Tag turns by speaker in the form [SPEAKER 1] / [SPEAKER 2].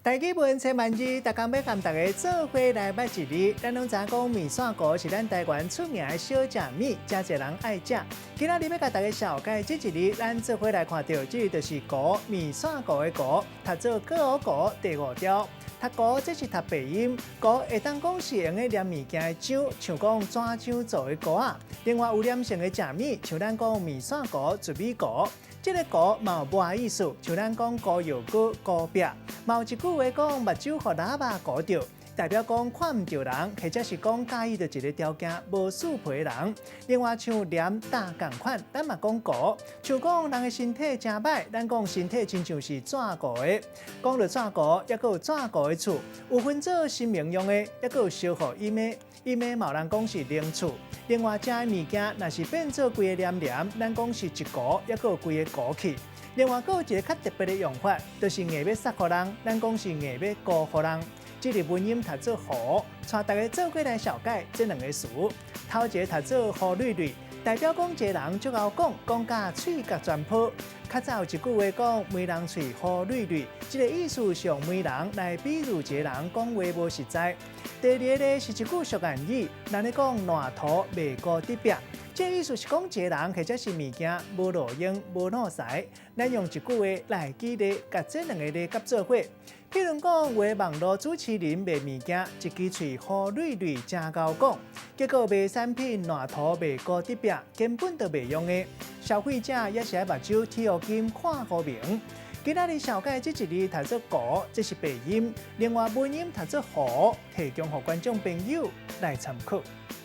[SPEAKER 1] 大基本千万字，大家要和大家做伙来捌一字。咱拢知讲面线糊是咱台湾出名的小食米，真侪人爱食。今仔日要甲大家小解这一字，咱做伙来看到，这就是糊，面线糊的糊，读做果糊第五条。读糊这是读鼻音，糊会当讲是用个黏物件的浆，像讲纸浆做的糊啊。另外有黏性的食米，像咱讲面线糊、糯米糊。这个糊嘛有外意思，像咱讲糊油骨、糊饼，嘛有一句话讲目睭互喇叭糊着，代表讲看唔到人，或者是讲介意着一个条件无树皮的人。另外像黏大共款，咱嘛讲糊，像讲人的身体真歹，咱讲身体亲像是纸糊的。讲到纸糊，也佫有纸糊的厝，有分做生命用的，也佫有烧互伊的。伊的嘛有人讲是冷厝。另外，食的物件若是变做规个黏黏，咱讲是一糊，也佫有规个糊去。另外，佫有一个较特别的用法，就是硬要塞互人，咱讲是硬要糊互人。这个文音读做糊，带大家做过来小解这两个词。头一个读做糊绿绿，代表讲一个人足够讲甲喙角全破。较早有一句话讲，每人喙糊绿绿，这个意思是用每人来比喻一个人讲话无实在。第二个呢是一句俗谚语，人咧讲烂涂袂过得壁，这意思是讲一个人或者是物件无路用、无路财。咱用一句话来举例，甲这两个咧合做伙。譬如讲，有网络主持人卖物件，一支喙糊绿绿真够讲，结果卖产品烂涂袂过得壁，根本就袂用的。消费者也是爱目睭剃互金看互明。今仔日小解这一字读做糊，这是鼻音；另外文音读做糊，提供予观众朋友来参考。